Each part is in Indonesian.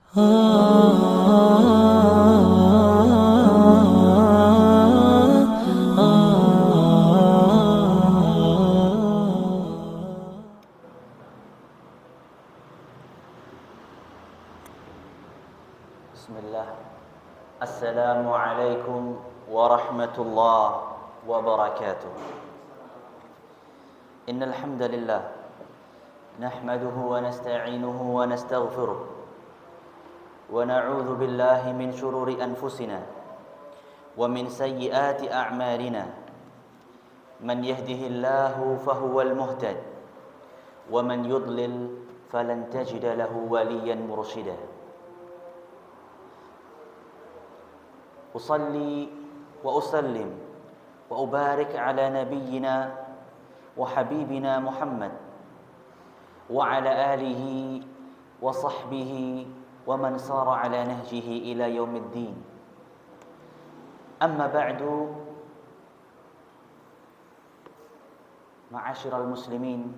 Bismillah. Assalamualaikum warahmatullahi wabarakatuh. Innal hamdalillah nahmaduhu wa nasta'inuhu wa nastaghfiruh wa na'udzu billahi min shururi anfusina wa min sayyiati a'malina. Man yahdihillahu fahuwal muhtad wa man yudlil falan tajida lahu waliyan mursyida. Usalli wa usallim wa ubarik ala nabiyyina wa habibina Muhammad wa ala alihi wa sahbihi wa man sara ala nahjihi ila yaumiddin. Amma ba'du, ma'asyiral muslimin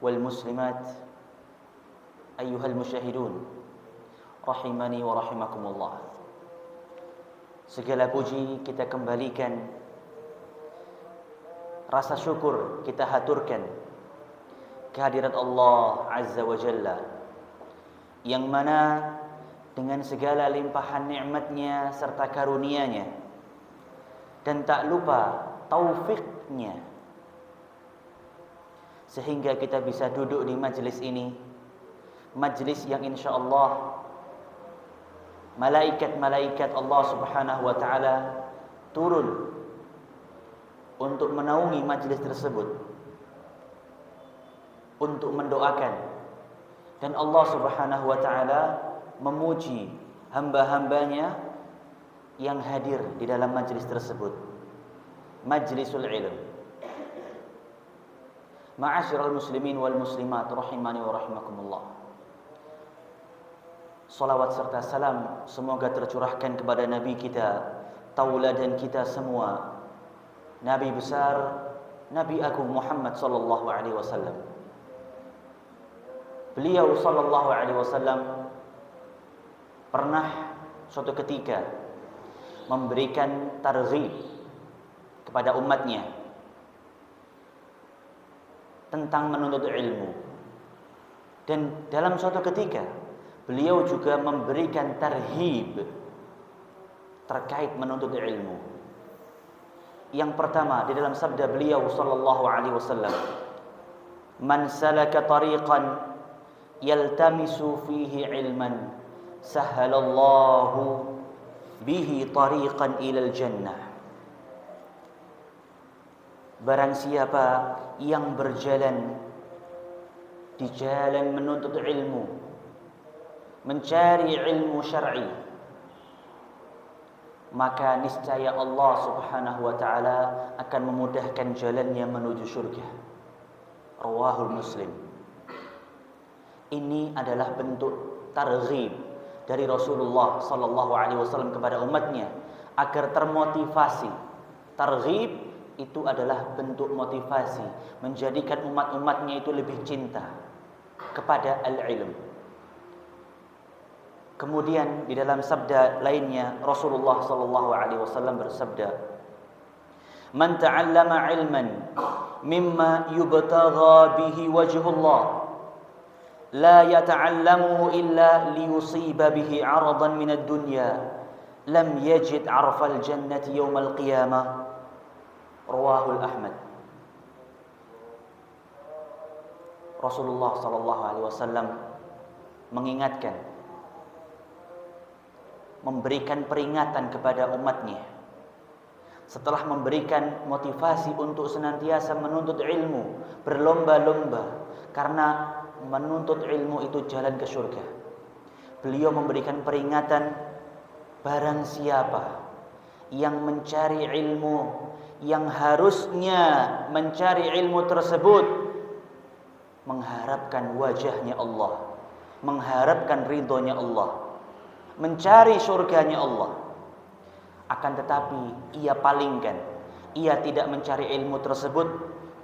wal muslimat, ayyuhal musyahidun rahimani wa rahimakumullah. Segala puji kita kembalikan, rasa syukur kita haturkan kehadirat Allah Azza wa Jalla, yang mana dengan segala limpahan nikmatnya serta karunia-Nya dan tak lupa taufiknya, sehingga kita bisa duduk di majlis ini, majlis yang insyaallah malaikat-malaikat Allah Subhanahu wa taala turun untuk menaungi majlis tersebut, untuk mendoakan, dan Allah Subhanahu wa taala memuji hamba-hambanya yang hadir di dalam majlis tersebut, majlisul ilm. Ma'asyiral muslimin wal muslimat rahimani wa rahimakumullah. Salawat serta salam semoga tercurahkan kepada Nabi kita, tauladan kita semua, Nabi besar, Nabi Agung Muhammad sallallahu alaihi wasallam. Beliau sallallahu alaihi wasallam pernah suatu ketika memberikan targhib kepada umatnya tentang menuntut ilmu. Dan dalam suatu ketika beliau juga memberikan tarhib terkait menuntut ilmu. Yang pertama di dalam sabda beliau sallallahu alaihi wasallam, "Man salaka tariqan yaltamisu fihi ilman, sahhalallahu bihi tariqan ilal jannah." Barang siapa yang berjalan di jalan menuntut ilmu, mencari ilmu syar'i, maka niscaya Allah Subhanahu wa taala akan memudahkan jalannya menuju surga. Rawahul Muslim. Ini adalah bentuk targhib dari Rasulullah sallallahu alaihi wasallam kepada umatnya agar termotivasi. Targhib itu adalah bentuk motivasi, menjadikan umat-umatnya itu lebih cinta kepada al-ilm. Kemudian di dalam sabda lainnya Rasulullah sallallahu alaihi wasallam bersabda, "Man ta'allama 'ilman mimma yubtagha bihi wajhullah, la yata'allamuhu illa liyusiba bihi 'aradan min ad-dunya, lam yajid 'arfal jannati yawmal qiyamah." Rawahul Ahmad. Rasulullah sallallahu alaihi wasallam mengingatkan, memberikan peringatan kepada umatnya setelah memberikan motivasi untuk senantiasa menuntut ilmu, berlomba-lomba, karena menuntut ilmu itu jalan ke surga. Beliau memberikan peringatan, barang siapa yang mencari ilmu, yang harusnya mencari ilmu tersebut mengharapkan wajahnya Allah, mengharapkan ridhonya Allah, mencari surganya Allah, akan tetapi ia palingkan, ia tidak mencari ilmu tersebut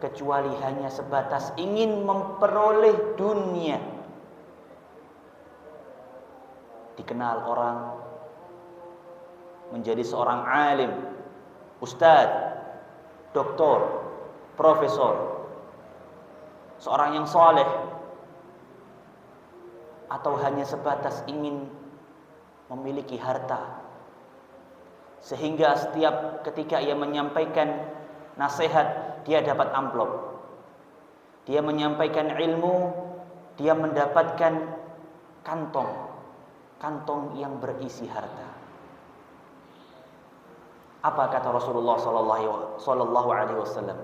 kecuali hanya sebatas ingin memperoleh dunia, dikenal orang, menjadi seorang alim, ustadz, doktor, profesor, seorang yang soleh, atau hanya sebatas ingin memiliki harta, sehingga setiap ketika ia menyampaikan nasihat dia dapat amplop, dia menyampaikan ilmu dia mendapatkan kantong yang berisi harta. Apa kata Rasulullah sallallahu alaihi wasallam?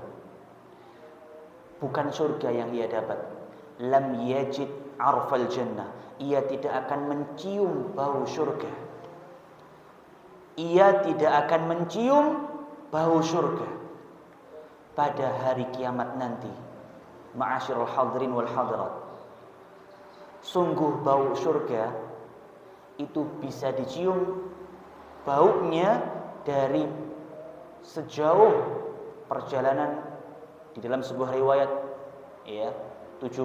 Bukan surga yang ia dapat. Lam yajid arfal jannah. Ia tidak akan mencium bau surga. Ia tidak akan mencium bau surga pada hari kiamat nanti. Ma'asyiral hadirin wal hadirat. Sungguh bau surga itu bisa dicium baunya dari sejauh perjalanan di dalam sebuah riwayat 70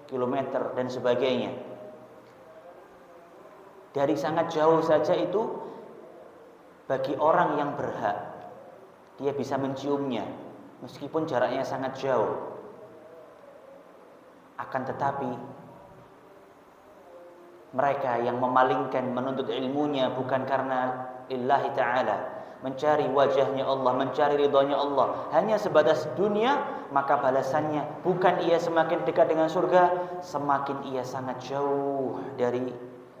km dan sebagainya. Dari sangat jauh saja itu bagi orang yang berhak dia bisa menciumnya meskipun jaraknya sangat jauh. Akan tetapi mereka yang memalingkan menuntut ilmunya bukan karena lillahi ta'ala, mencari wajahnya Allah, mencari ridhonya Allah, hanya sebatas dunia, maka balasannya bukan ia semakin dekat dengan surga, semakin ia sangat jauh dari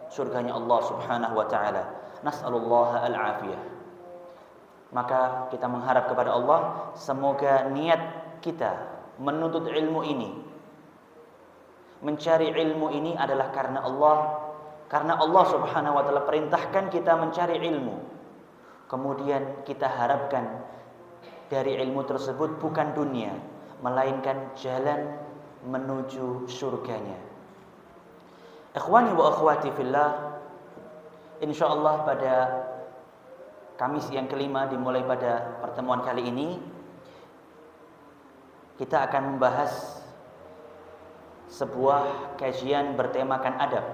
surganya Allah subhanahu wa ta'ala. Nas'alullah al-afiyah. Maka kita mengharap kepada Allah, semoga niat kita menuntut ilmu ini, mencari ilmu ini adalah karena Allah subhanahu wa ta'ala perintahkan kita mencari ilmu. Kemudian kita harapkan dari ilmu tersebut bukan dunia, melainkan jalan menuju surganya. Ikhwani wa akhwati fillah, insyaallah pada Kamis yang kelima dimulai pada pertemuan kali ini kita akan membahas sebuah kajian bertemakan adab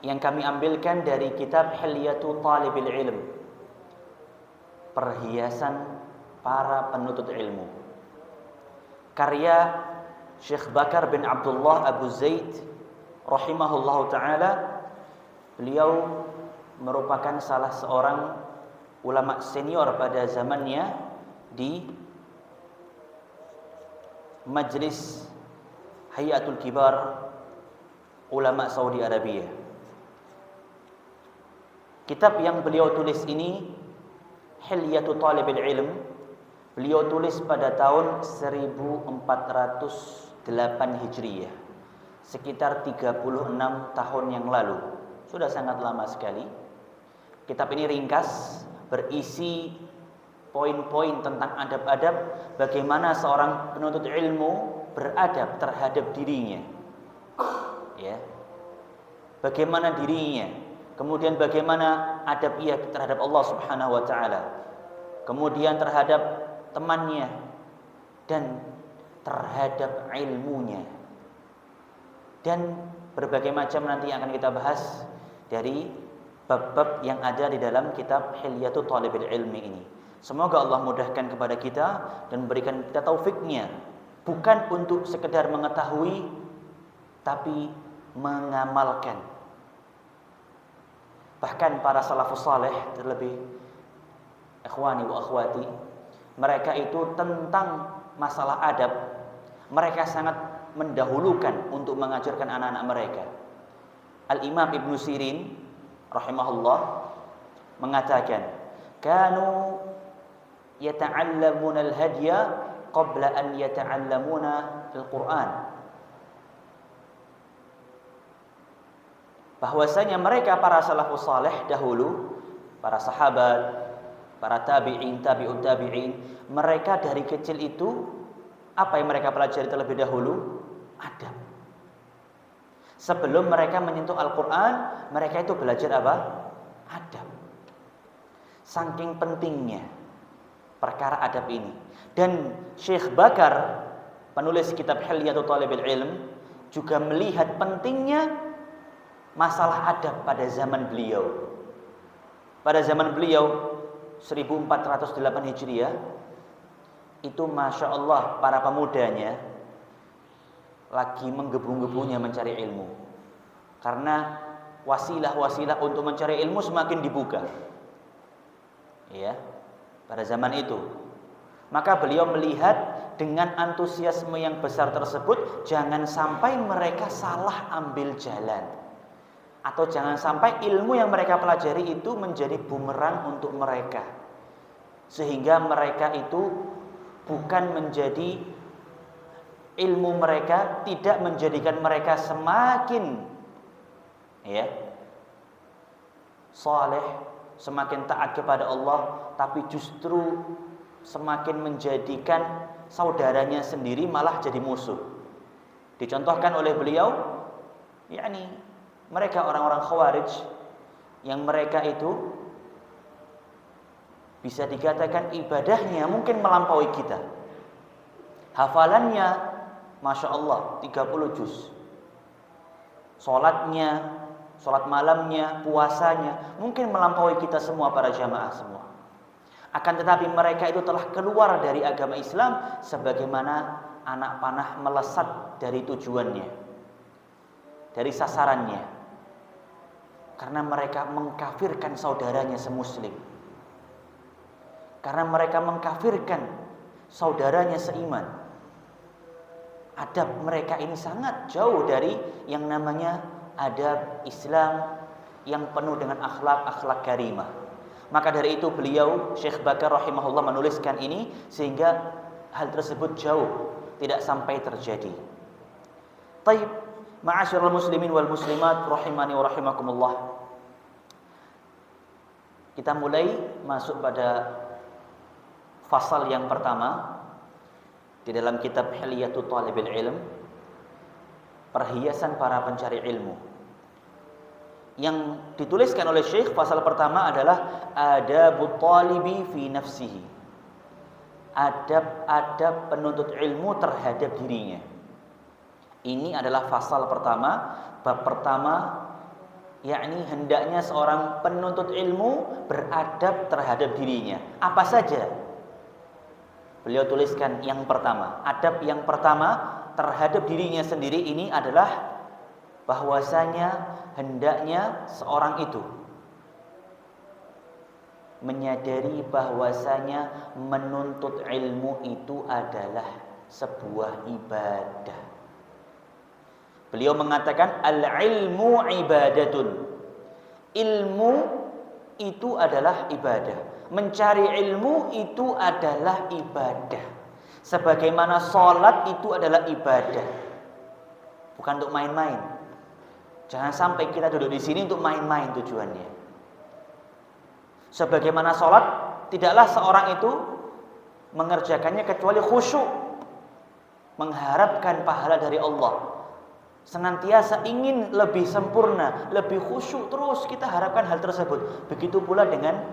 yang kami ambilkan dari kitab Hilyatu Talibil Ilm, perhiasan para penuntut ilmu, karya Syekh Bakar bin Abdullah Abu Zaid rahimahullahu ta'ala. Beliau merupakan salah seorang ulama senior pada zamannya di Majlis Hayatul Kibar Ulama Saudi Arabia. Kitab yang beliau tulis ini Hilyatu Talibil Ilm, beliau tulis pada tahun 1408 Hijriyah, sekitar 36 tahun yang lalu. Sudah sangat lama sekali. Kitab ini ringkas, berisi poin-poin tentang adab-adab, bagaimana seorang penuntut ilmu beradab terhadap dirinya, bagaimana dirinya, kemudian bagaimana adab ia terhadap Allah subhanahu wa ta'ala, kemudian terhadap temannya, dan terhadap ilmunya, dan berbagai macam nanti yang akan kita bahas dari bab-bab yang ada di dalam kitab Hilyatu Talibil Ilmi ini. Semoga Allah mudahkan kepada kita dan berikan kita taufiknya, bukan untuk sekedar mengetahui tapi mengamalkan. Bahkan para salafus saleh, terlebih ikhwani wa akhwati, mereka itu tentang masalah adab mereka sangat mendahulukan untuk mengajarkan anak-anak mereka. Al-Imam Ibn Sirin rahimahullah mengatakan, kanu yata'allamuna al-hadya qabla an yata'allamuna al-Quran. Bahwasanya mereka para salafus saleh dahulu, para sahabat, para tabi'in, tabi'ut tabi'in, mereka dari kecil itu apa yang mereka pelajari terlebih dahulu? Adab. Sebelum mereka menyentuh Al-Quran, mereka itu belajar apa? Adab. Saking pentingnya perkara adab ini. Dan Syekh Bakar, penulis kitab Hilyatu Talibil Ilm, juga melihat pentingnya masalah adab pada zaman beliau. Pada zaman beliau 1408 Hijriah itu Masya Allah para pemudanya lagi menggebu-gebunya mencari ilmu. Karena wasilah-wasilah untuk mencari ilmu semakin dibuka. Ya, pada zaman itu. Maka beliau melihat dengan antusiasme yang besar tersebut, jangan sampai mereka salah ambil jalan. Atau jangan sampai ilmu yang mereka pelajari itu menjadi bumerang untuk mereka. Sehingga mereka itu bukan menjadi ilmu mereka, tidak menjadikan mereka semakin saleh, semakin taat kepada Allah, tapi justru semakin menjadikan saudaranya sendiri malah jadi musuh. Dicontohkan oleh beliau, mereka orang-orang Khawarij yang mereka itu bisa dikatakan ibadahnya mungkin melampaui kita. Hafalannya Masya Allah 30 juz. Sholat malamnya, puasanya mungkin melampaui kita semua, para jamaah semua. Akan tetapi mereka itu telah keluar dari agama Islam sebagaimana anak panah melesat dari tujuannya, dari sasarannya. Karena mereka mengkafirkan saudaranya semuslim. Karena mereka mengkafirkan saudaranya seiman. Adab mereka ini sangat jauh dari yang namanya adab Islam yang penuh dengan akhlak karimah. Maka dari itu beliau Syekh Bakar rahimahullah menuliskan ini sehingga hal tersebut jauh tidak sampai terjadi. Taib, ma'asyiral muslimin wal muslimat rahimani wa rahimakumullah. Kita mulai masuk pada fasal yang pertama di dalam kitab Hilyatul Talibil Ilm, perhiasan para pencari ilmu. Yang dituliskan oleh Syekh, pasal pertama adalah adabut talibi fi nafsihi. Adab-adab penuntut ilmu terhadap dirinya. Ini adalah pasal pertama, bab pertama, yakni hendaknya seorang penuntut ilmu beradab terhadap dirinya. Apa saja? Beliau tuliskan yang pertama, adab yang pertama terhadap dirinya sendiri ini adalah bahwasanya hendaknya seorang itu menyadari bahwasanya menuntut ilmu itu adalah sebuah ibadah. Beliau mengatakan al-ilmu ibadatun. Ilmu itu adalah ibadah. Mencari ilmu itu adalah ibadah. Sebagaimana sholat itu adalah ibadah. Bukan untuk main-main. Jangan sampai kita duduk di sini untuk main-main tujuannya. Sebagaimana sholat, tidaklah seorang itu mengerjakannya kecuali khusyuk, mengharapkan pahala dari Allah. Senantiasa ingin lebih sempurna, lebih khusyuk, terus kita harapkan hal tersebut. Begitu pula dengan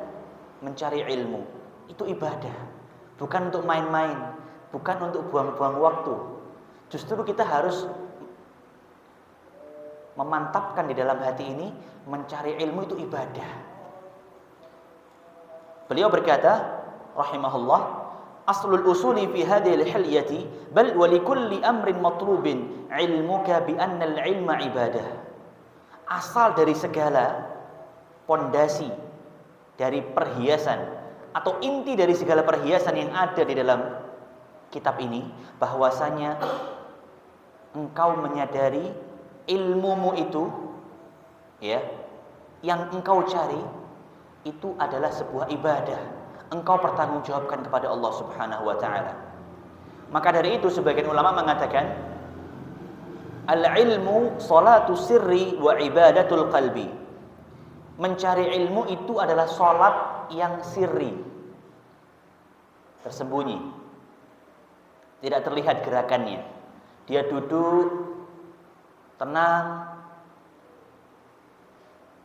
mencari ilmu. Itu ibadah, bukan untuk main-main, bukan untuk buang-buang waktu. Justru kita harus memantapkan di dalam hati ini, mencari ilmu itu ibadah. Beliau berkata rahimahullah, aslul usuli fi hadhihi al-hilyati bal wa likulli amrin matlubin ilmuka bi anna al-ilma ibadah. Asal dari segala pondasi dari perhiasan atau inti dari segala perhiasan yang ada di dalam kitab ini, bahwasanya engkau menyadari ilmumu itu yang engkau cari itu adalah sebuah ibadah. Engkau pertanggungjawabkan kepada Allah Subhanahu wa taala. Maka dari itu sebagian ulama mengatakan al-ilmu salatu sirri wa ibadatul qalbi. Mencari ilmu itu adalah salat yang sirri, tersembunyi, tidak terlihat gerakannya. Dia duduk tenang,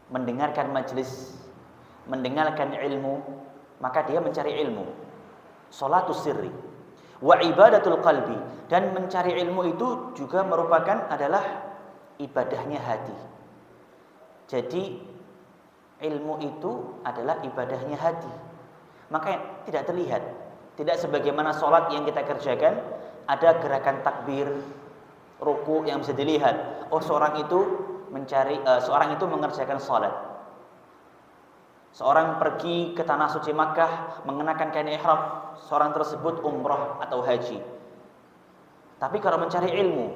mendengarkan majelis, mendengarkan ilmu, maka dia mencari ilmu. Sholatus sirri wa ibadatul qalbi, dan mencari ilmu itu juga merupakan adalah ibadahnya hati. Jadi ilmu itu adalah ibadahnya hati. Maka tidak terlihat. Tidak sebagaimana sholat yang kita kerjakan, ada gerakan takbir, ruku yang bisa dilihat. Oh, seorang itu mengerjakan sholat. Seorang pergi ke tanah suci Makkah mengenakan kain ihram, seorang tersebut umrah atau haji. Tapi kalau mencari ilmu,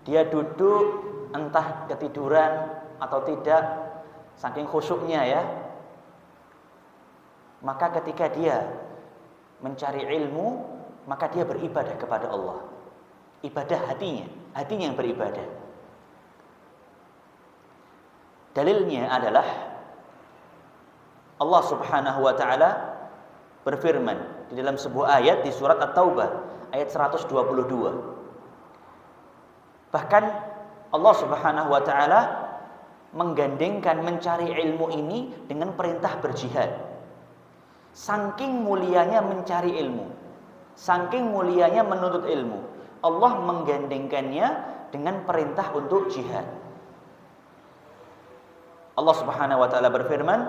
dia duduk entah ketiduran atau tidak, saking khusyuknya ya. Maka ketika dia mencari ilmu, maka dia beribadah kepada Allah. Ibadah hatinya yang beribadah. Dalilnya adalah Allah Subhanahu wa taala berfirman di dalam sebuah ayat di surat At-Taubah ayat 122. Bahkan Allah Subhanahu wa taala menggandengkan mencari ilmu ini dengan perintah berjihad. Saking mulianya mencari ilmu, saking mulianya menuntut ilmu, Allah menggandengkannya dengan perintah untuk jihad. Allah Subhanahu wa taala berfirman,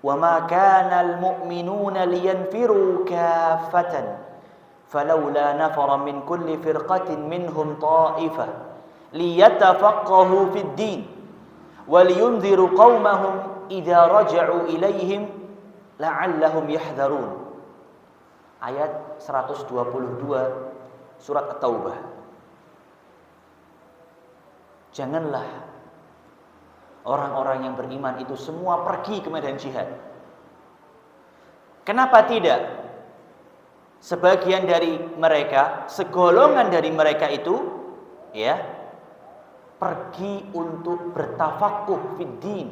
"Wa ma kana al-mu'minuna liyanfiru kaffatan, falawla nafara min kulli firqatin minhum ta'ifah liyatafaqahu fid din wa liyunziru qaumahum idza raja'u ilaihim la'allahum yahdharun." Ayat 122 surat At-Taubah. Janganlah orang-orang yang beriman itu semua pergi ke medan jihad. Kenapa tidak? Sebagian dari mereka, segolongan dari mereka itu ya, pergi untuk bertafakuh fid din,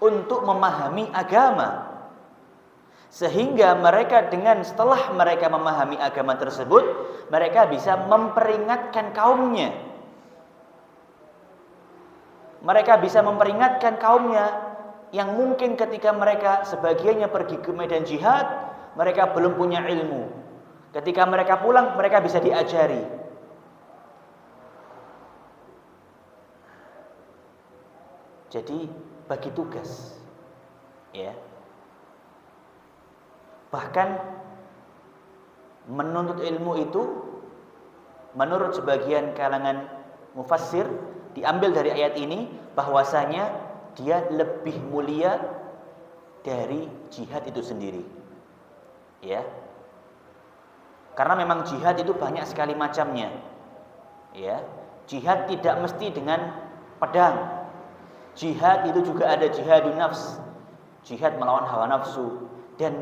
untuk memahami agama. Sehingga mereka setelah mereka memahami agama tersebut, mereka bisa memperingatkan kaumnya. Mereka bisa memperingatkan kaumnya yang mungkin ketika mereka sebagiannya pergi ke medan jihad, mereka belum punya ilmu. Ketika mereka pulang, mereka bisa diajari. Jadi bagi tugas, ya. Bahkan menuntut ilmu itu menurut sebagian kalangan mufassir diambil dari ayat ini bahwasanya dia lebih mulia dari jihad itu sendiri. Ya. Karena memang jihad itu banyak sekali macamnya. Ya. Jihad tidak mesti dengan pedang. Jihad itu juga ada jihadun nafs, jihad melawan hawa nafsu, dan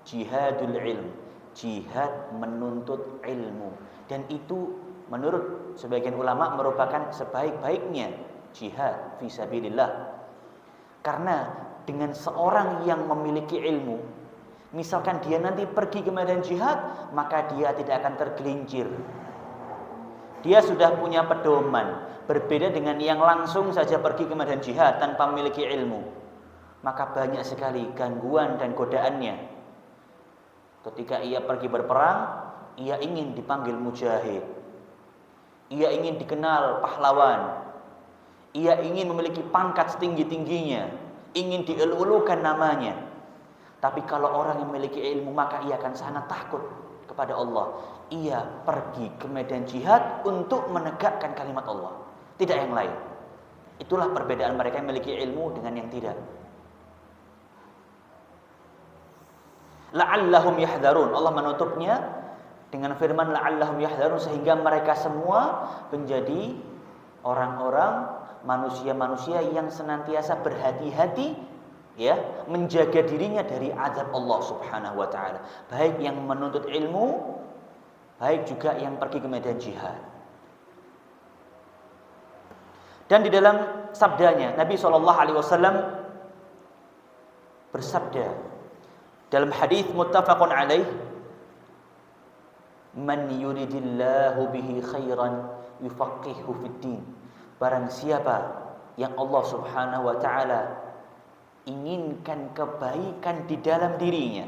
jihadul ilm, jihad menuntut ilmu. Dan itu menurut sebagian ulama merupakan sebaik-baiknya jihad fi sabilillah. Karena dengan seorang yang memiliki ilmu, misalkan dia nanti pergi ke medan jihad, maka dia tidak akan tergelincir. Dia sudah punya pedoman, berbeda dengan yang langsung saja pergi ke medan jihad tanpa memiliki ilmu. Maka banyak sekali gangguan dan godaannya. Ketika ia pergi berperang, ia ingin dipanggil mujahid, ia ingin dikenal pahlawan, ia ingin memiliki pangkat setinggi-tingginya, ingin dielu-elukan namanya. Tapi kalau orang yang memiliki ilmu, maka ia akan sangat takut kepada Allah. Ia pergi ke medan jihad untuk menegakkan kalimat Allah, tidak yang lain. Itulah perbedaan mereka yang memiliki ilmu dengan yang tidak. La'allahum yahdharun. Allah menutupnya dengan firman la'allahum yahdharun, sehingga mereka semua menjadi orang-orang, manusia-manusia yang senantiasa berhati-hati, ya, menjaga dirinya dari azab Allah Subhanahu wa taala. Baik yang menuntut ilmu, baik juga yang pergi ke medan jihad. Dan di dalam sabdanya Nabi SAW bersabda dalam hadis muttafaqun alaih, man yuridillahu bihi khairan yufaqihu fid din. Barang siapa yang Allah Subhanahu wa taala inginkan kebaikan di dalam dirinya,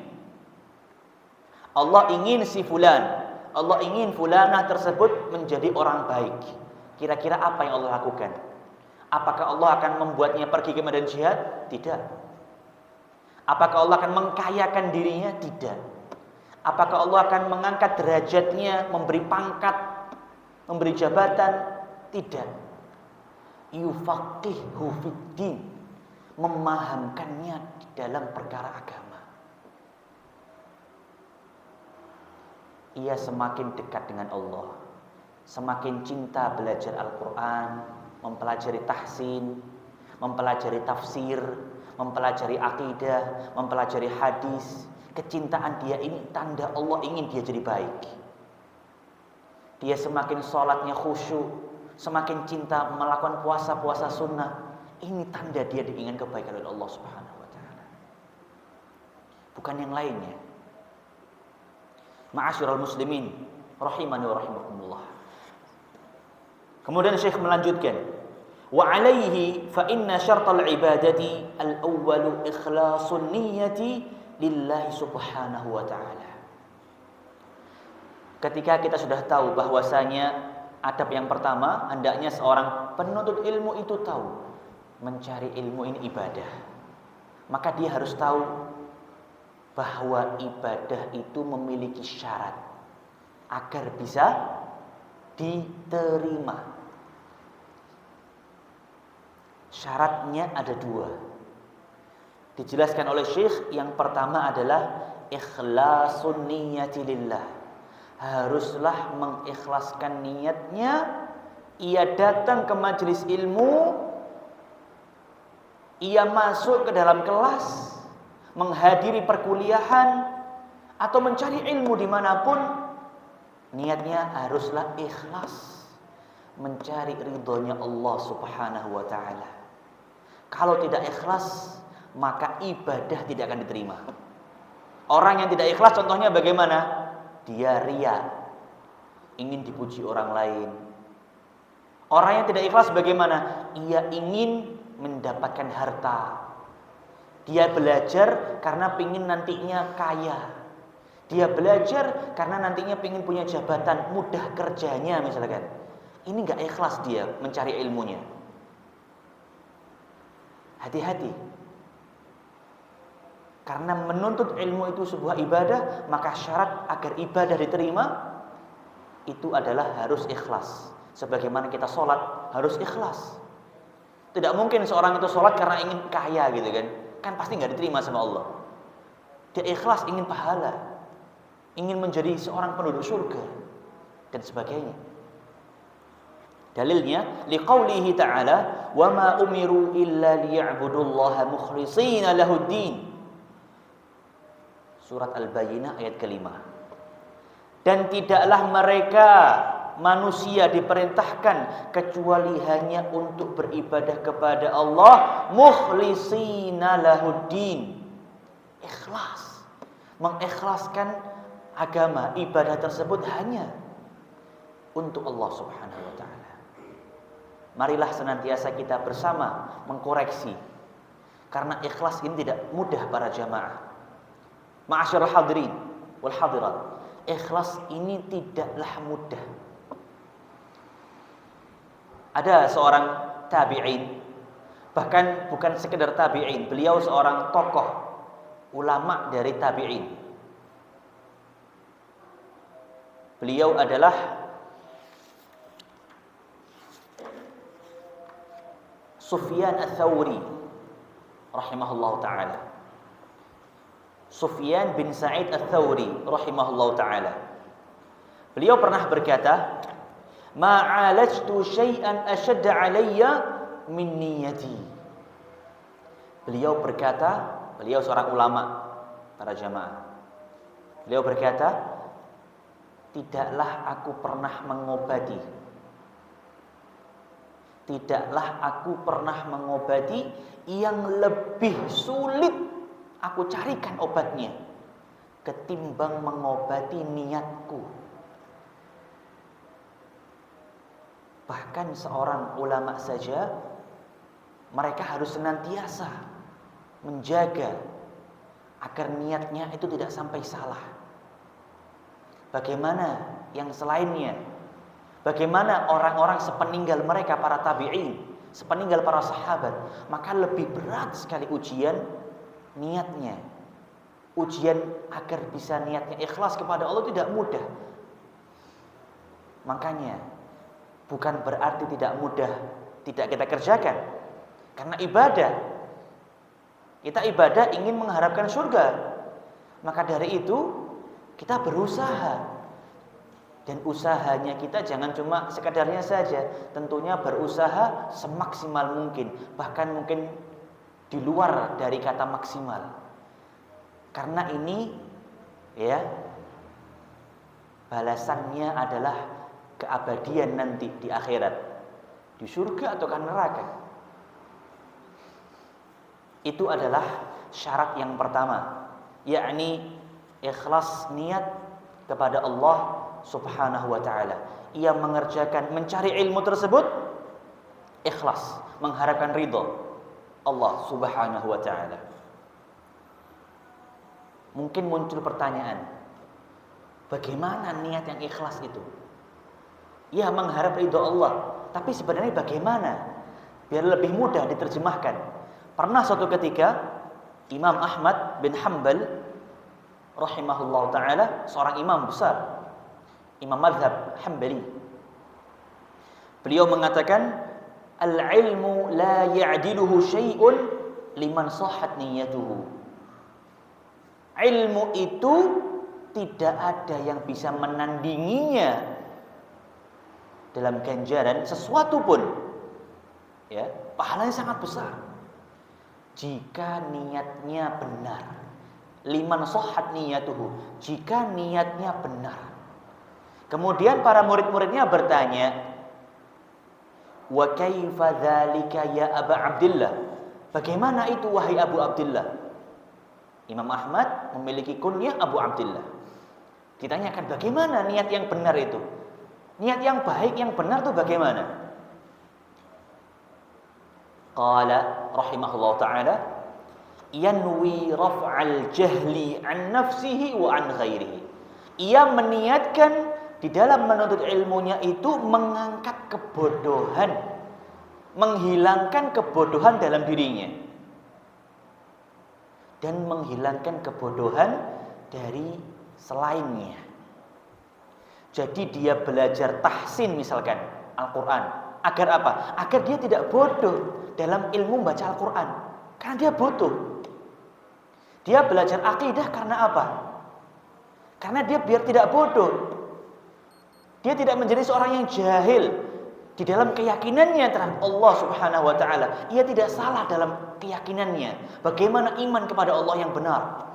Allah ingin si fulan, Allah ingin fulanah tersebut menjadi orang baik. Kira-kira apa yang Allah lakukan? Apakah Allah akan membuatnya pergi ke medan jihad? Tidak. Apakah Allah akan mengkayakan dirinya? Tidak. Apakah Allah akan mengangkat derajatnya, memberi pangkat, memberi jabatan? Tidak. Yufaqihu fiddin, memahamkannya di dalam perkara agama. Ia semakin dekat dengan Allah, semakin cinta belajar Al-Quran, mempelajari tahsin, mempelajari tafsir, mempelajari akidah, mempelajari hadis. Kecintaan dia ini tanda Allah ingin dia jadi baik. Dia semakin sholatnya khusyuk, semakin cinta melakukan puasa-puasa sunnah. Ini tanda dia diingin kebaikan oleh Allah Subhanahu wa ta'ala, bukan yang lainnya. Ma'asyiral muslimin rahimani wa rahimakumullah. Kemudian Syekh melanjutkan, wa alaihi fa inna syartal ibadati al-awwalu ikhlasun niyyati lillahi subhanahu wa ta'ala. Ketika kita sudah tahu bahwasanya adab yang pertama, hendaknya seorang penuntut ilmu itu tahu mencari ilmu ini ibadah. Maka dia harus tahu bahwa ibadah itu memiliki syarat agar bisa diterima. Syaratnya ada dua. Dijelaskan oleh Syekh, yang pertama adalah ikhlasun niyyati lillah. Haruslah mengikhlaskan niatnya. Ia datang ke majelis ilmu, ia masuk ke dalam kelas, menghadiri perkuliahan atau mencari ilmu dimanapun, niatnya haruslah ikhlas, mencari ridhonya Allah Subhanahu wa ta'ala. Kalau tidak ikhlas, maka ibadah tidak akan diterima. Orang yang tidak ikhlas contohnya bagaimana? Dia riya, ingin dipuji orang lain. Orang yang tidak ikhlas bagaimana? Ia ingin mendapatkan harta. Dia belajar karena ingin nantinya kaya. Dia belajar karena nantinya ingin punya jabatan, mudah kerjanya misalkan. Ini enggak ikhlas dia mencari ilmunya. Hati-hati. Karena menuntut ilmu itu sebuah ibadah, maka syarat agar ibadah diterima itu adalah harus ikhlas. Sebagaimana kita sholat harus ikhlas. Tidak mungkin seorang itu sholat karena ingin kaya gitu kan. Kan pasti nggak diterima sama Allah. Dia ikhlas ingin pahala, ingin menjadi seorang penduduk surga dan sebagainya. Dalilnya liqaulihi ta'ala, "Wa ma umiru illa liya'budullaha mukhlishina lahuddin." Surat Al-Bayyinah ayat ke-5. Dan tidaklah mereka manusia diperintahkan kecuali hanya untuk beribadah kepada Allah mukhlishina lahuddin. Ikhlas, mengikhlaskan agama, ibadah tersebut hanya untuk Allah Subhanahu wa ta'ala. Marilah senantiasa kita bersama mengkoreksi, karena ikhlas ini tidak mudah para jamaah. Ma'asyiral hadirin wal hadirat, ikhlas ini tidaklah mudah. Ada seorang tabi'in, bahkan bukan sekedar tabi'in, beliau seorang tokoh ulama dari tabi'in. Beliau adalah Sufyan Ats-Tsauri rahimahullahu ta'ala. Sufyan bin Sa'id Ats-Tsauri rahimahullahu ta'ala. Beliau pernah berkata, "Ma'alajtu syai'an ashadda 'alayya min niyyati." Beliau berkata, beliau seorang ulama para jamaah. Beliau berkata, "Tidaklah aku pernah mengobati. Tidaklah aku pernah mengobati yang lebih sulit aku carikan obatnya ketimbang mengobati niatku." Bahkan seorang ulama saja, mereka harus senantiasa menjaga agar niatnya itu tidak sampai salah. Bagaimana yang selainnya? Bagaimana orang-orang sepeninggal mereka para tabi'in? sepeninggal para sahabat, maka lebih berat sekali ujian niatnya. Ujian agar bisa niatnya ikhlas kepada Allah tidak mudah. Makanya bukan berarti tidak mudah tidak kita kerjakan. Karena ibadah, kita ibadah ingin mengharapkan surga. Maka dari itu kita berusaha. Dan usahanya kita jangan cuma sekadarnya saja. Tentunya berusaha semaksimal mungkin. Bahkan mungkin di luar dari kata maksimal. Karena ini ya balasannya adalah keabadian nanti di akhirat. Di surga ataukah neraka. Itu adalah syarat yang pertama, yakni ikhlas niat kepada Allah Subhanahu wa taala. Ia mengerjakan mencari ilmu tersebut ikhlas, mengharapkan ridha Allah Subhanahu wa taala. Mungkin muncul pertanyaan, bagaimana niat yang ikhlas itu? Ya, mengharap ridha Allah, tapi sebenarnya bagaimana? Biar lebih mudah diterjemahkan. Pernah suatu ketika Imam Ahmad bin Hanbal rahimahullah ta'ala, seorang imam besar, imam mazhab Hanbali, beliau mengatakan, al-ilmu la ya'diluhu syai'un liman sahhat niyyatuhu. Ilmu itu tidak ada yang bisa menandinginya dalam ganjaran sesuatu pun, ya, pahalanya sangat besar jika niatnya benar. Liman sahhat niyyatuhu, jika niatnya benar. Kemudian para murid-muridnya bertanya, wa kaifa dzalika ya Aba Abdillah? Bagaimana itu wahai Abu Abdillah? Imam Ahmad memiliki kunyah Abu Abdillah. Ditanyakan bagaimana niat yang benar itu? Niat yang baik, yang benar itu bagaimana? Qala rahimahullah ta'ala, yanwi raf'al jahli an nafsihi wa an ghairihi. Ia meniatkan di dalam menuntut ilmunya itu mengangkat kebodohan, menghilangkan kebodohan dalam dirinya, dan menghilangkan kebodohan dari selainnya. Jadi dia belajar tahsin misalkan Al-Quran. Agar apa? Agar dia tidak bodoh dalam ilmu membaca Al-Quran. Karena dia butuh. Dia belajar akidah karena apa? Karena dia biar tidak bodoh. Dia tidak menjadi seorang yang jahil di dalam keyakinannya terhadap Allah Subhanahu wa taala. Ia tidak salah dalam keyakinannya. Bagaimana iman kepada Allah yang benar?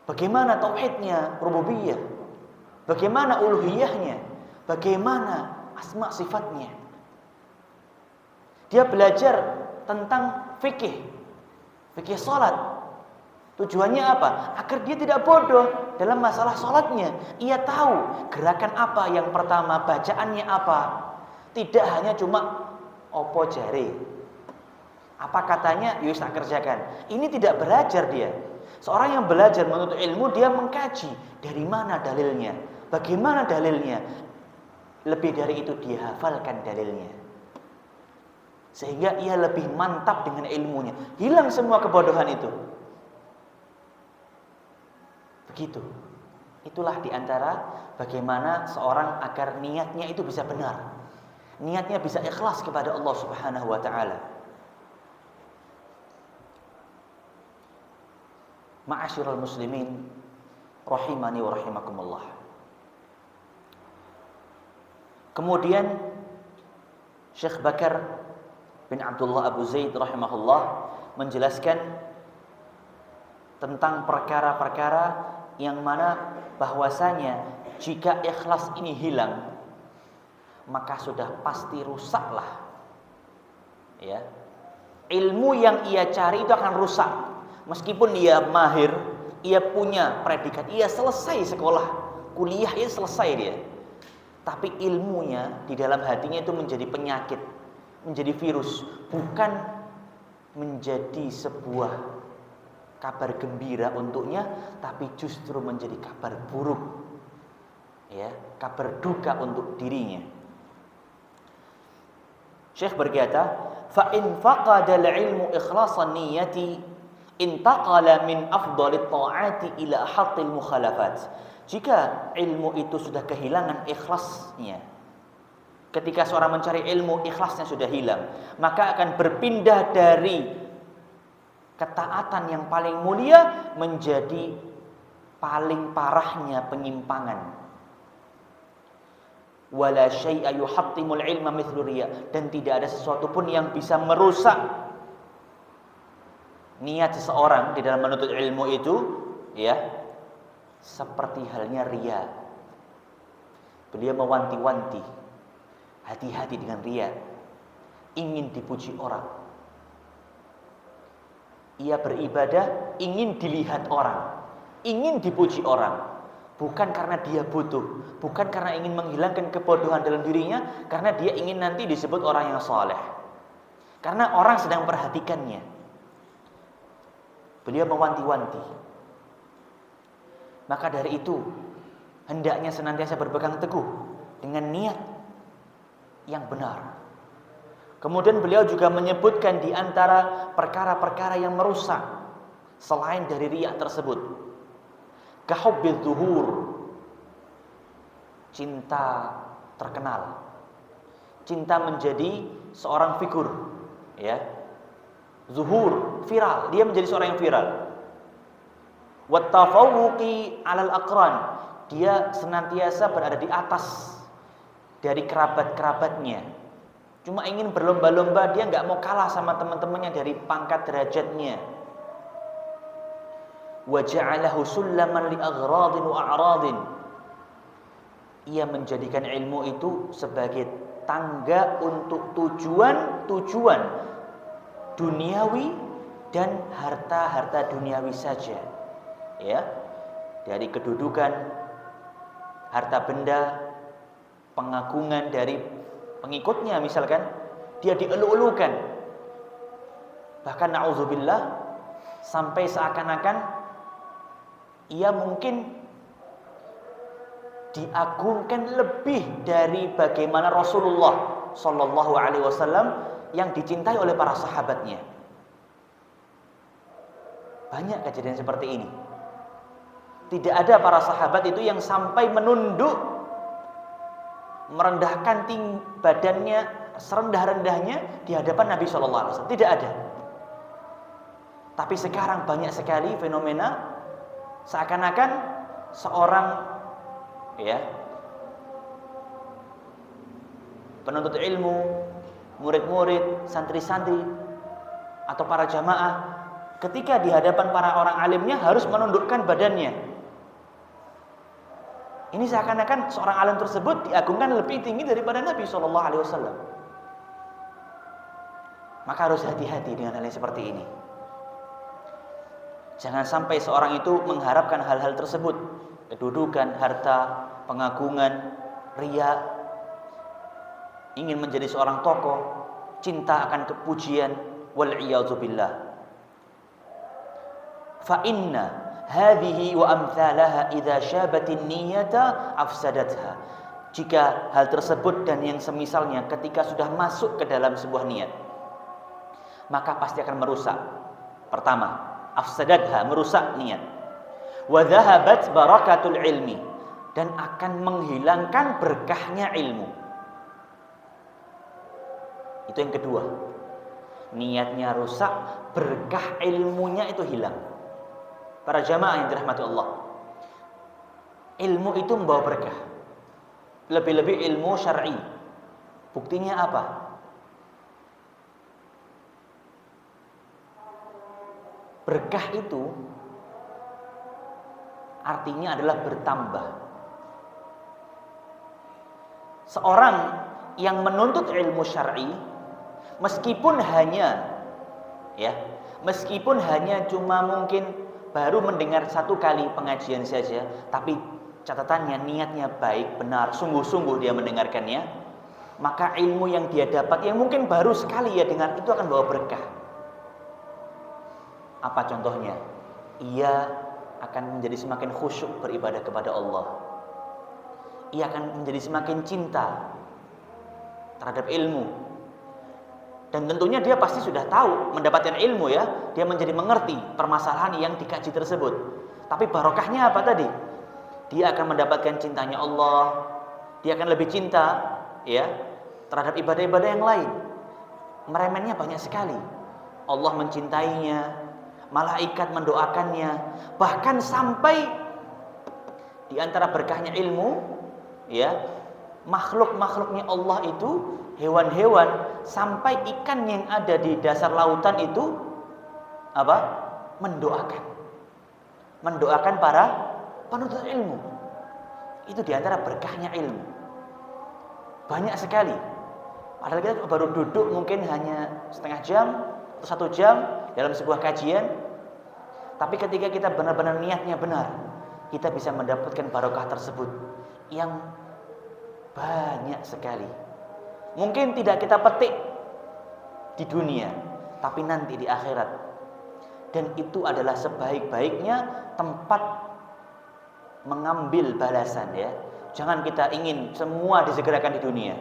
Bagaimana tauhidnya, rububiyah? Bagaimana uluhiyahnya? Bagaimana asma sifatnya? Dia belajar tentang fikih salat. Tujuannya apa? Agar dia tidak bodoh dalam masalah salatnya. Ia tahu gerakan apa yang pertama, bacaannya apa. Tidak hanya cuma opo jare, apa katanya, yus tak kerjakan. Ini tidak belajar dia. Seorang yang belajar menuntut ilmu, dia mengkaji dari mana dalilnya, bagaimana dalilnya. Lebih dari itu dia hafalkan dalilnya, sehingga ia lebih mantap dengan ilmunya. Hilang semua kebodohan itu. Begitu. Itulah diantara bagaimana seorang agar niatnya itu bisa benar, niatnya bisa ikhlas kepada Allah Subhanahu wa ta'ala. Ma'asyiral muslimin rahimani wa rahimakumullah. Kemudian Syekh Bakar bin Abdullah Abu Zaid rahimahullah menjelaskan tentang perkara-perkara yang mana bahwasanya jika ikhlas ini hilang, maka sudah pasti rusaklah, ya. Ilmu yang ia cari itu akan rusak. Meskipun dia mahir, ia punya predikat, ia selesai sekolah, kuliah ia selesai dia. Tapi ilmunya di dalam hatinya itu menjadi penyakit, menjadi virus, bukan menjadi sebuah kabar gembira untuknya, tapi justru menjadi kabar buruk, ya, kabar duka untuk dirinya. Syekh berkata, fa in faqada al-ilmu ikhlasan niyyati intaqala min afdalit ta'ati ila hatil mukhalafat. Jika ilmu itu sudah kehilangan ikhlasnya, ketika seorang mencari ilmu ikhlasnya sudah hilang, maka akan berpindah dari ketaatan yang paling mulia menjadi paling parahnya penyimpangan. Wala syai'a yuhattimul ilma mithlu riya, dan tidak ada sesuatu pun yang bisa merusak niat seseorang di dalam menuntut ilmu itu, ya, seperti halnya riya. Beliau mewanti-wanti, hati-hati dengan riya, ingin dipuji orang. Ia beribadah ingin dilihat orang, ingin dipuji orang, bukan karena dia butuh, bukan karena ingin menghilangkan kebodohan dalam dirinya, karena dia ingin nanti disebut orang yang saleh, karena orang sedang memperhatikannya. Beliau mewanti-wanti. Maka dari itu hendaknya senantiasa berpegang teguh dengan niat yang benar. Kemudian beliau juga menyebutkan di antara perkara-perkara yang merusak selain dari riya tersebut, kahubbil zuhur, cinta terkenal, cinta menjadi seorang figur, ya, zuhur, viral, dia menjadi seorang yang viral. Wat tafawuqi 'alal aqran, dia senantiasa berada di atas dari kerabat-kerabatnya. Cuma ingin berlomba-lomba, dia enggak mau kalah sama teman-temannya dari pangkat derajatnya. Wa ja'alahu sullaman li aghradin wa a'radin, ia menjadikan ilmu itu sebagai tangga untuk tujuan-tujuan duniawi dan harta-harta duniawi saja, ya, dari kedudukan, harta benda, pengagungan dari pengikutnya, misalkan dia dielu-elukan, bahkan na'udzubillah sampai seakan-akan ia mungkin diagungkan lebih dari bagaimana Rasulullah Shallallahu Alaihi Wasallam yang dicintai oleh para sahabatnya. Banyak kejadian seperti ini. Tidak ada para sahabat itu yang sampai menunduk, merendahkan badannya serendah-rendahnya di hadapan Nabi Shallallahu Alaihi Wasallam. Tidak ada. Tapi sekarang banyak sekali fenomena seakan-akan seorang, ya, penuntut ilmu, murid-murid, santri-santri atau para jamaah, ketika di hadapan para orang alimnya harus menundukkan badannya. Ini seakan-akan seorang alim tersebut diagungkan lebih tinggi daripada Nabi SAW. Maka harus hati-hati dengan hal yang seperti ini. Jangan sampai seorang itu mengharapkan hal-hal tersebut, kedudukan, harta, pengagungan, riya, ingin menjadi seorang tokoh, cinta akan kepujian, wal iyadzu billah. Fa inna hadhihi wa amthalaha idza syabatin niyyata afsadatha. Jika hal tersebut dan yang semisalnya ketika sudah masuk ke dalam sebuah niat, maka pasti akan merusak. Pertama, afsadatha, merusak niat. Wa dhahabat barakatul ilmi, dan akan menghilangkan berkahnya ilmu. Itu yang kedua. Niatnya rusak, berkah ilmunya itu hilang. Para jamaah yang dirahmati Allah, ilmu itu membawa berkah. Lebih-lebih ilmu syar'i. Buktinya apa? Berkah itu artinya adalah bertambah. Seorang yang menuntut ilmu syar'i, meskipun hanya cuma mungkin baru mendengar satu kali pengajian saja, tapi catatannya niatnya baik, benar, sungguh-sungguh dia mendengarkannya, maka ilmu yang dia dapat yang mungkin baru sekali ya dengar itu akan bawa berkah. Apa contohnya? Ia akan menjadi semakin khusyuk beribadah kepada Allah. Ia akan menjadi semakin cinta terhadap ilmu. Dan tentunya dia pasti sudah tahu, mendapatkan ilmu ya, dia menjadi mengerti permasalahan yang dikaji tersebut. Tapi barokahnya apa tadi? Dia akan mendapatkan cintanya Allah, dia akan lebih cinta ya terhadap ibadah-ibadah yang lain. Meremennya banyak sekali. Allah mencintainya, malaikat mendoakannya, bahkan sampai di antara berkahnya ilmu ya, makhluk-makhluknya Allah itu, hewan-hewan, sampai ikan yang ada di dasar lautan itu apa? Mendoakan para penuntut ilmu. Itu di antara berkahnya ilmu. Banyak sekali. Padahal kita baru duduk mungkin hanya setengah jam atau 1 jam dalam sebuah kajian. Tapi ketika kita benar-benar niatnya benar, kita bisa mendapatkan barokah tersebut yang banyak sekali. Mungkin tidak kita petik di dunia, tapi nanti di akhirat. Dan itu adalah sebaik-baiknya tempat mengambil balasan ya. Jangan kita ingin semua disegerakan di dunia.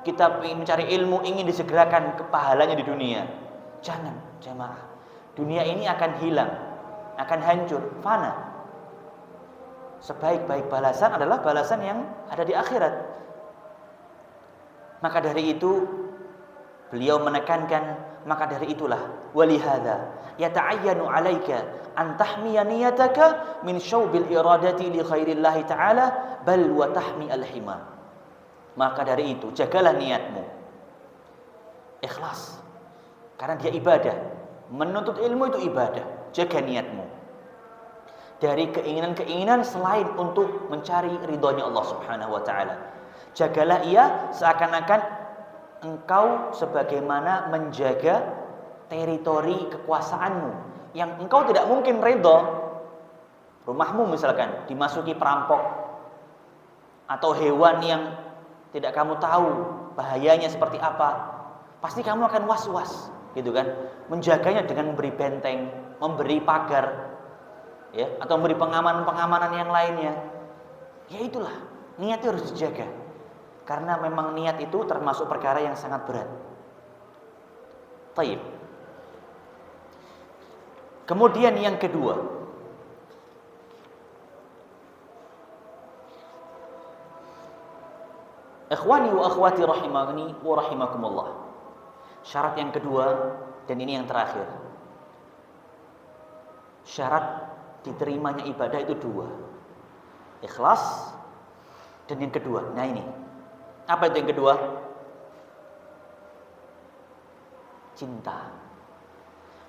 Kita ingin mencari ilmu, ingin disegerakan kepahalanya di dunia. Jangan, jamaah. Dunia ini akan hilang, akan hancur, fana. Sebaik-baik balasan adalah balasan yang ada di akhirat. Maka dari itu beliau menekankan, maka dari itulah walihada yata'ayyanu 'alaika an tahmiya niyataka min syaubil iradati li khairillahi ta'ala bal wa tahmi al-hima. Maka dari itu jagalah niatmu ikhlas, karena dia ibadah. Menuntut ilmu itu ibadah. Jaga niatmu dari keinginan-keinginan selain untuk mencari ridhonya Allah Subhanahu wa taala. Jagalah ia seakan-akan engkau sebagaimana menjaga teritori kekuasaanmu yang engkau tidak mungkin ridho. Rumahmu misalkan dimasuki perampok atau hewan yang tidak kamu tahu bahayanya seperti apa, pasti kamu akan was-was, gitu kan? Menjaganya dengan memberi benteng, memberi pagar, ya, atau memberi pengamanan-pengamanan yang lainnya. Ya itulah, niat itu harus dijaga. Karena memang niat itu termasuk perkara yang sangat berat. Taib. Kemudian yang kedua, ikhwani wa akhwati rahimani wa rahimakumullah. Syarat yang kedua, dan ini yang terakhir. Syarat diterimanya ibadah itu 2. Ikhlas dan yang kedua. Nah ini. Apa itu yang kedua? Cinta.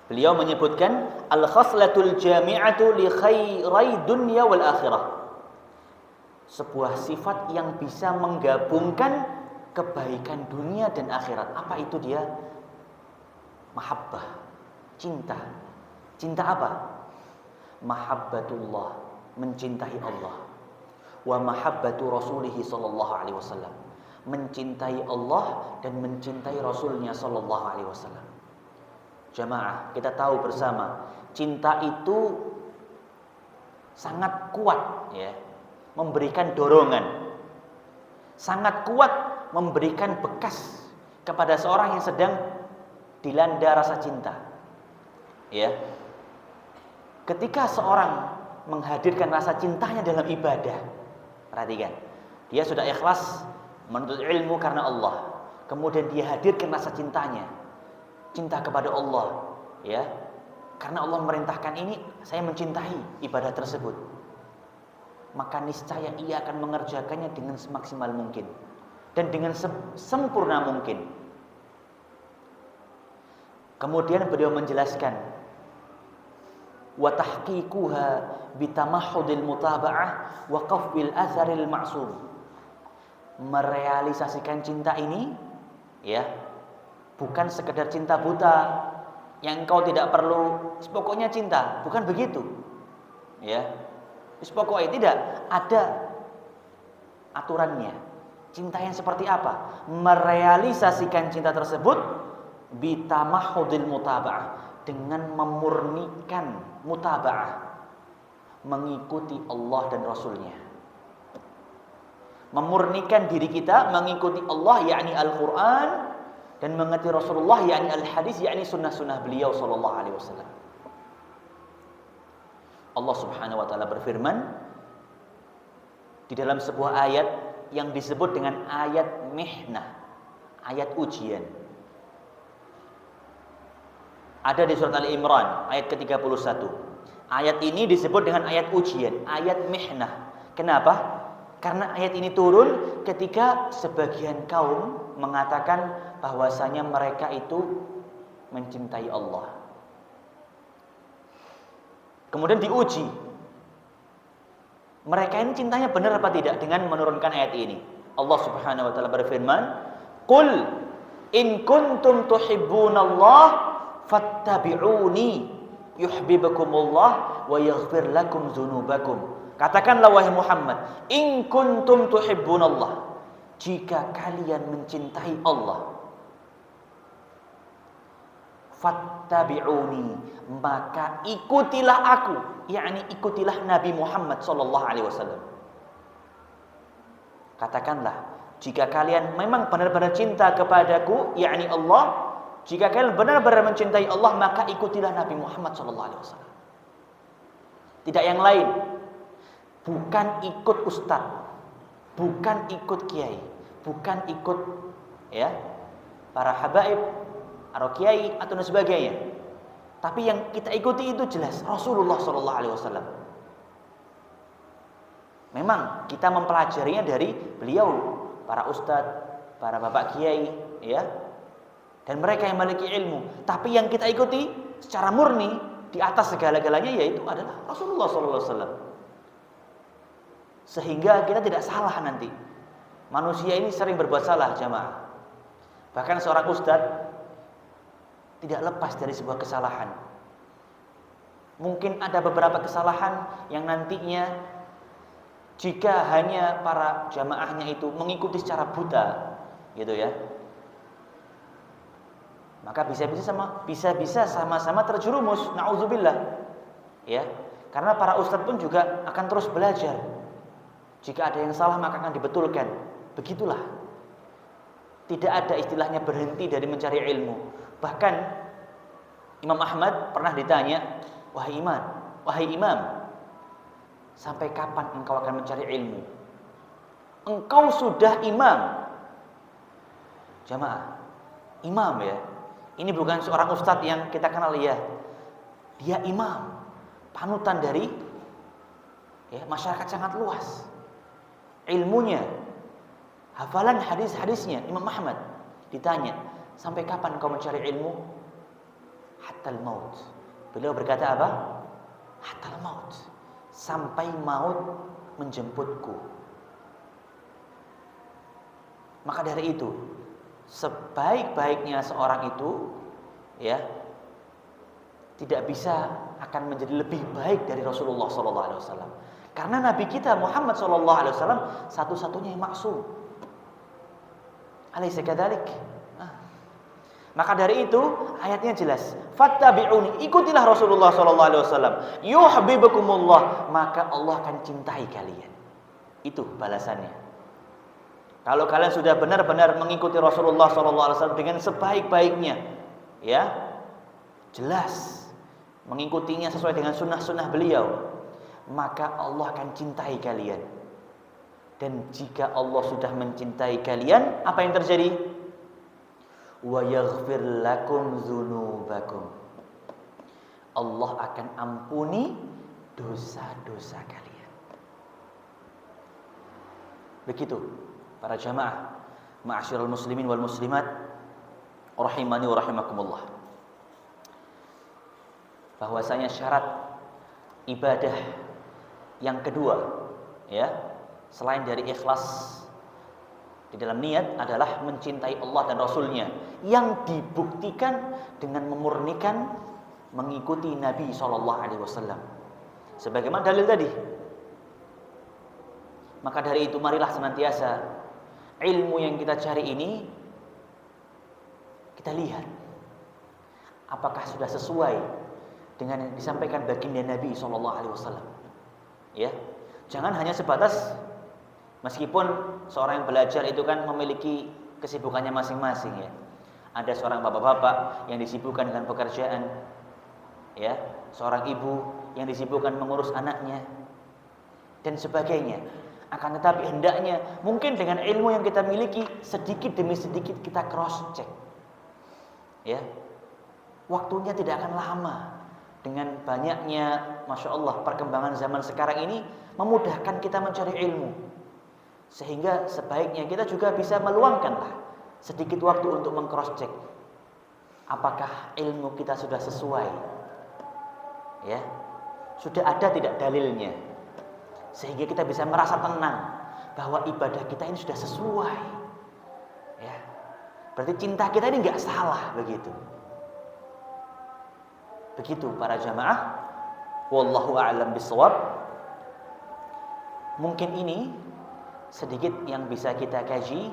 Beliau menyebutkan al-khaslatul jami'atu li khairai dunya wal akhirah. Sebuah sifat yang bisa menggabungkan kebaikan dunia dan akhirat. Apa itu dia? Mahabbah, cinta. Cinta apa? Mahabbatullah, mencintai Allah. Wa mahabbatu rasulih sallallahu alaihi wasallam, mencintai Allah dan mencintai Rasulnya sallallahu alaihi wasallam. Jamaah, kita tahu bersama, cinta itu sangat kuat ya, memberikan dorongan. Sangat kuat memberikan bekas kepada seorang yang sedang dilanda rasa cinta. Ya. Ketika seorang menghadirkan rasa cintanya dalam ibadah, perhatikan, dia sudah ikhlas menuntut ilmu karena Allah. Kemudian dia hadirkan rasa cintanya, cinta kepada Allah, ya. Karena Allah merintahkan ini, saya mencintai ibadah tersebut. Maka niscaya ia akan mengerjakannya dengan semaksimal mungkin dan dengan sempurna mungkin. Kemudian beliau menjelaskan, wa tahqiquha bitamahhudil mutaba'ah wa qafbil atharil ma'sum. Merealisasikan cinta ini ya, bukan sekedar cinta buta yang engkau tidak perlu pokoknya cinta, bukan begitu. Ya. Pokoknya tidak, ada aturannya. Cinta yang seperti apa? Merealisasikan cinta tersebut bitamahhudil mutaba'ah, dengan memurnikan mutaba'ah, mengikuti Allah dan Rasulnya. Memurnikan diri kita mengikuti Allah, yakni Al-Quran, dan mengerti Rasulullah, yakni al-hadis, yakni sunnah-sunnah beliau sallallahu alaihi wasallam. Allah Subhanahu wa taala berfirman di dalam sebuah ayat yang disebut dengan ayat mihnah, ayat ujian. Ada di surat Al-Imran ayat ke-31. Ayat ini disebut dengan ayat ujian, ayat mihnah. Kenapa? Karena ayat ini turun ketika sebagian kaum mengatakan bahwasanya mereka itu mencintai Allah. Kemudian diuji. Mereka ini cintanya benar apa tidak dengan menurunkan ayat ini. Allah Subhanahu wa taala berfirman, "Qul in kuntum tuhibbunallah fattabi'uni yuhibbukumullah wa yaghfir lakum dzunubakum." Katakanlah wahai Muhammad, in kuntum tuhibbunallah, jika kalian mencintai Allah, fattabi'uni, maka ikutilah aku, yakni ikutilah Nabi Muhammad sallallahu alaihi wasallam. Katakanlah, jika kalian memang benar-benar cinta kepadaku, yakni Allah, jika kalian benar-benar mencintai Allah, maka ikutilah Nabi Muhammad sallallahu alaihi wasallam. Tidak yang lain. Bukan ikut ustaz, bukan ikut kiai, bukan ikut para habaib atau kiai atau sebagainya. Tapi yang kita ikuti itu jelas Rasulullah sallallahu alaihi wasallam. Memang kita mempelajarinya dari beliau, para ustaz, para bapak kiai, dan mereka yang memiliki ilmu. Tapi yang kita ikuti secara murni di atas segala-galanya yaitu adalah Rasulullah sallallahu alaihi wasallam. Sehingga kita tidak salah nanti. Manusia ini sering berbuat salah, jamaah. Bahkan seorang ustadz tidak lepas dari sebuah kesalahan. Mungkin ada beberapa kesalahan yang nantinya jika hanya para jamaahnya itu mengikuti secara buta, gitu ya, maka bisa-bisa sama-sama terjerumus, na'udzubillah. Ya, karena para ustadz pun juga akan terus belajar. Jika ada yang salah maka akan dibetulkan. Begitulah. Tidak ada istilahnya berhenti dari mencari ilmu. Bahkan Imam Ahmad pernah ditanya, wahai imam, sampai kapan engkau akan mencari ilmu? Engkau sudah imam. Jamaah, imam ya. Ini bukan seorang ustadz yang kita kenal ya. Dia imam, panutan dari masyarakat sangat luas. Ilmunya, hafalan hadis-hadisnya Imam Ahmad. Ditanya, sampai kapan kau mencari ilmu? Hattal maut. Beliau berkata apa? Hattal maut, sampai maut menjemputku. Maka dari itu, sebaik-baiknya seorang itu tidak bisa akan menjadi lebih baik dari Rasulullah SAW. Karena Nabi kita Muhammad SAW satu-satunya yang maksum. Alaysa kadzalik? Maka dari itu ayatnya jelas. Fattabi'uni, ikutilah Rasulullah SAW. Yuhibbukumullah, maka Allah akan cintai kalian. Itu balasannya. Kalau kalian sudah benar-benar mengikuti Rasulullah SAW dengan sebaik-baiknya, jelas mengikutinya sesuai dengan sunnah-sunnah beliau, maka Allah akan cintai kalian. Dan jika Allah sudah mencintai kalian, apa yang terjadi? Wa yaghfir lakum dzunubakum. Allah akan ampuni dosa-dosa kalian. Begitu para jamaah, ma'asyiral muslimin wal muslimat, rahimani wa rahimakumullah. Bahwasanya syarat ibadah yang kedua, selain dari ikhlas di dalam niat adalah mencintai Allah dan Rasulnya, yang dibuktikan dengan memurnikan mengikuti Nabi SAW. Sebagaimana dalil tadi. Maka dari itu marilah senantiasa ilmu yang kita cari ini kita lihat apakah sudah sesuai dengan yang disampaikan baginda Nabi SAW. Jangan hanya sebatas, meskipun seorang yang belajar itu kan memiliki kesibukannya masing-masing Ada seorang bapak-bapak yang disibukkan dengan pekerjaan, ya, seorang ibu yang disibukkan mengurus anaknya dan sebagainya. Akan tetapi hendaknya mungkin dengan ilmu yang kita miliki sedikit demi sedikit kita cross check. Ya. Waktunya tidak akan lama. Dengan banyaknya, Masya Allah, perkembangan zaman sekarang ini memudahkan kita mencari ilmu. Sehingga sebaiknya kita juga bisa meluangkanlah sedikit waktu untuk meng-cross check. Apakah ilmu kita sudah sesuai? Ya. Sudah ada tidak dalilnya? Sehingga kita bisa merasa tenang bahwa ibadah kita ini sudah sesuai. Ya. Berarti cinta kita ini enggak salah begitu. Begitu para jamaah. Wallahu a'lam bishawab. Mungkin ini sedikit yang bisa kita kaji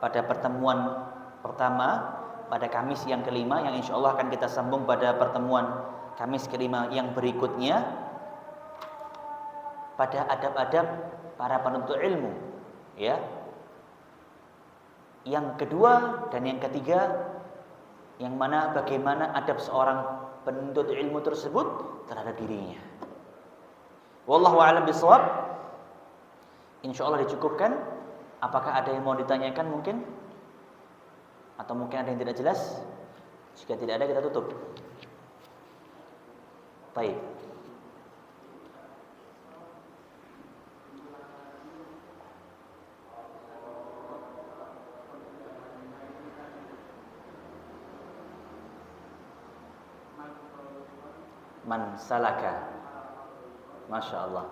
pada pertemuan pertama pada Kamis yang kelima, yang insya Allah akan kita sambung pada pertemuan Kamis kelima yang berikutnya pada adab-adab para penuntut ilmu, ya. Yang kedua dan yang ketiga, yang mana bagaimana adab seorang penuntut ilmu tersebut terhadap dirinya. Wallahu a'lam bishawab. Insyaallah dicukupkan. Apakah ada yang mau ditanyakan mungkin? Atau mungkin ada yang tidak jelas? Jika tidak ada kita tutup. Baik. Man salaka. Masya Allah.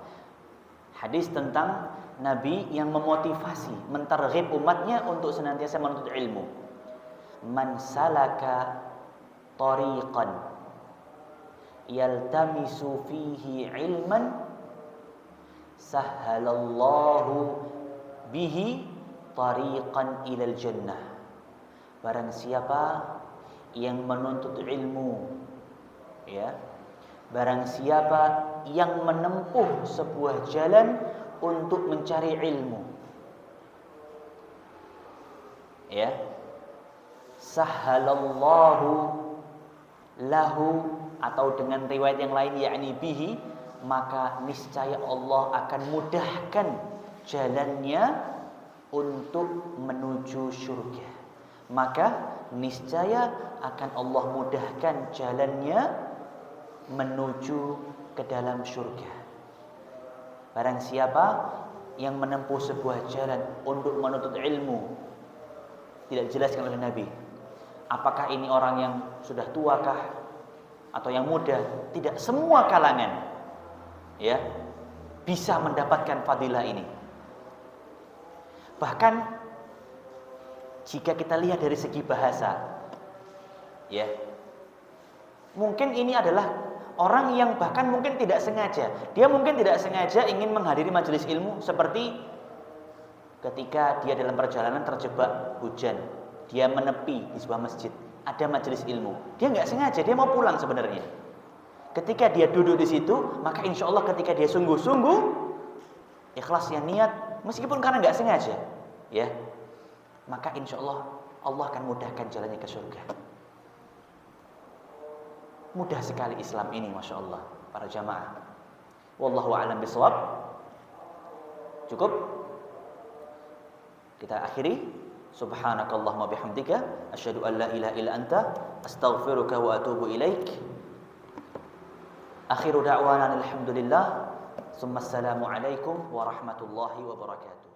Hadis tentang Nabi yang memotivasi, mentarghib umatnya untuk senantiasa menuntut ilmu. Man salaka tariqan yaltamisu fihi ilman sahhalallahu bihi tariqan ilal jannah. Barang siapa yang menuntut ilmu, ya, barang siapa yang menempuh sebuah jalan untuk mencari ilmu, ya, sahhalallahu lahu, atau dengan riwayat yang lain yakni bihi, maka niscaya Allah akan mudahkan jalannya untuk menuju surga. Maka niscaya akan Allah mudahkan jalannya menuju ke dalam surga. Barang siapa yang menempuh sebuah jalan untuk menuntut ilmu, tidak dijelaskan oleh Nabi apakah ini orang yang sudah tuakah atau yang muda, tidak, semua kalangan, ya, bisa mendapatkan fadilah ini. Bahkan jika kita lihat dari segi bahasa, ya, mungkin ini adalah orang yang bahkan mungkin tidak sengaja, dia mungkin tidak sengaja ingin menghadiri majelis ilmu, seperti ketika dia dalam perjalanan terjebak hujan, dia menepi di sebuah masjid, ada majelis ilmu, dia nggak sengaja, dia mau pulang sebenarnya. Ketika dia duduk di situ, maka insya Allah ketika dia sungguh-sungguh ikhlasnya niat, meskipun karena nggak sengaja, ya, maka insya Allah Allah akan mudahkan jalannya ke surga. Mudah sekali Islam ini, Masya Allah, para jamaah. Wallahu a'lam bishawab. Cukup? Kita akhiri. Subhanakallahumma bihamdika asyhadu an la ilaha illa anta astaghfiruka wa atubu ilaik. Akhiru da'wana alhamdulillah. Summa assalamu alaikum warahmatullahi wabarakatuh.